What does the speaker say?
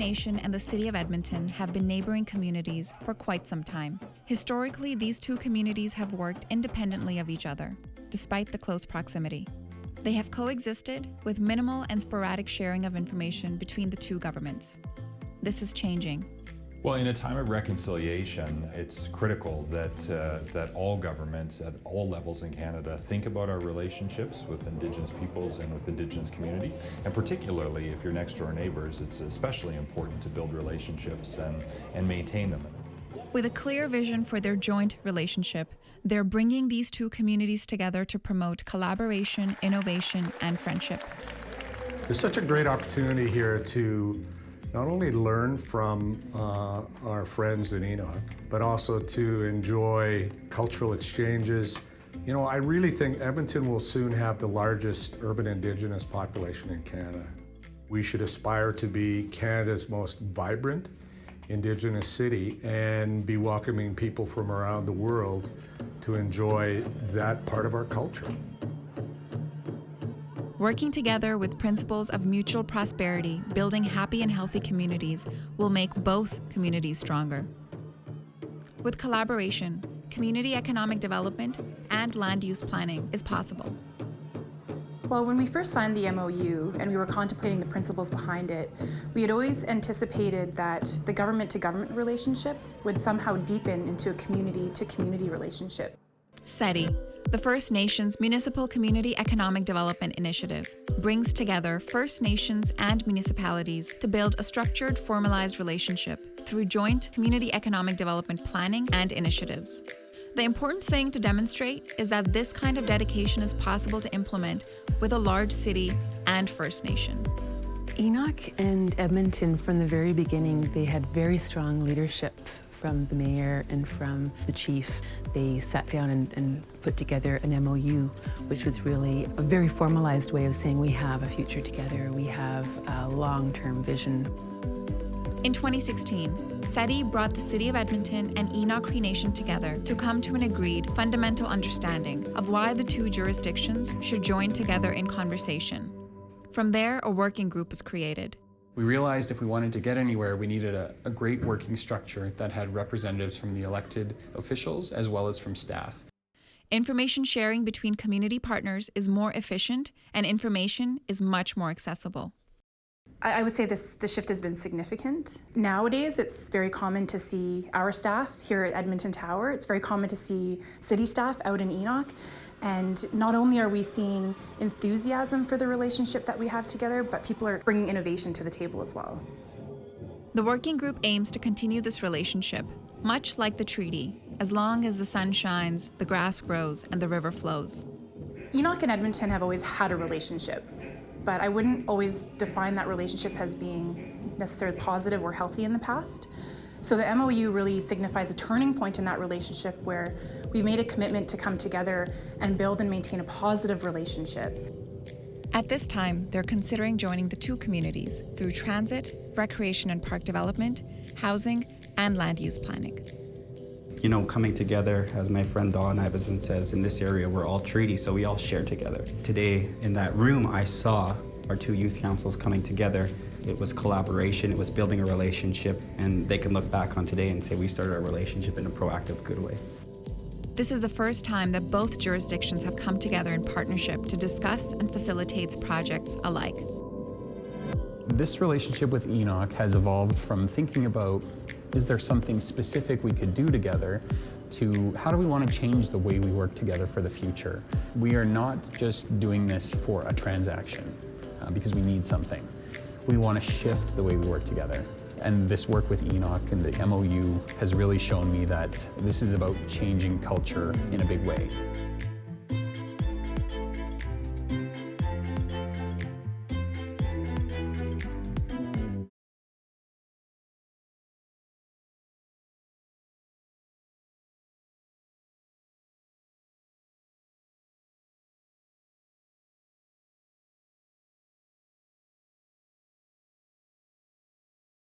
Nation and the City of Edmonton have been neighboring communities for quite some time. Historically, these two communities have worked independently of each other, despite the close proximity. They have coexisted with minimal and sporadic sharing of information between the two governments. This is changing. Well, in a time of reconciliation, it's critical that all governments at all levels in Canada think about our relationships with Indigenous peoples and with Indigenous communities. And particularly if you're next to our neighbours, it's especially important to build relationships and maintain them. With a clear vision for their joint relationship, they're bringing these two communities together to promote collaboration, innovation, and friendship. There's such a great opportunity here to not only learn from our friends in Enoch, but also to enjoy cultural exchanges. You know, I really think Edmonton will soon have the largest urban Indigenous population in Canada. We should aspire to be Canada's most vibrant Indigenous city and be welcoming people from around the world to enjoy that part of our culture. Working together with principles of mutual prosperity, building happy and healthy communities will make both communities stronger. With collaboration, community economic development and land use planning is possible. Well, when we first signed the MOU and we were contemplating the principles behind it, we had always anticipated that the government-to-government relationship would somehow deepen into a community-to-community relationship. SETI, the First Nations Municipal Community Economic Development Initiative, brings together First Nations and municipalities to build a structured, formalized relationship through joint community economic development planning and initiatives. The important thing to demonstrate is that this kind of dedication is possible to implement with a large city and First Nation. Enoch and Edmonton, from the very beginning, they had very strong leadership from the mayor and from the chief. They sat down and put together an MOU, which was really a very formalized way of saying we have a future together, we have a long-term vision. In 2016, SETI brought the City of Edmonton and Enoch Cree Nation together to come to an agreed fundamental understanding of why the two jurisdictions should join together in conversation. From there, a working group was created. We realized if we wanted to get anywhere, we needed a great working structure that had representatives from the elected officials as well as from staff. Information sharing between community partners is more efficient and information is much more accessible. I would say the shift has been significant. Nowadays, it's very common to see our staff here at Edmonton Tower. It's very common to see city staff out in Enoch. And not only are we seeing enthusiasm for the relationship that we have together, but people are bringing innovation to the table as well. The working group aims to continue this relationship, much like the treaty, as long as the sun shines, the grass grows, and the river flows. Enoch and Edmonton have always had a relationship, but I wouldn't always define that relationship as being necessarily positive or healthy in the past. So the MOU really signifies a turning point in that relationship where we made a commitment to come together and build and maintain a positive relationship. At this time, they're considering joining the two communities through transit, recreation and park development, housing, and land use planning. You know, coming together, as my friend Dawn Iverson says, in this area, we're all treaty, so we all share together. Today, in that room, I saw our two youth councils coming together. It was collaboration, it was building a relationship, and they can look back on today and say we started our relationship in a proactive, good way. This is the first time that both jurisdictions have come together in partnership to discuss and facilitate projects alike. This relationship with Enoch has evolved from thinking about, is there something specific we could do together, to how do we want to change the way we work together for the future? We are not just doing this for a transaction because we need something. We want to shift the way we work together. And this work with Enoch and the MOU has really shown me that this is about changing culture in a big way.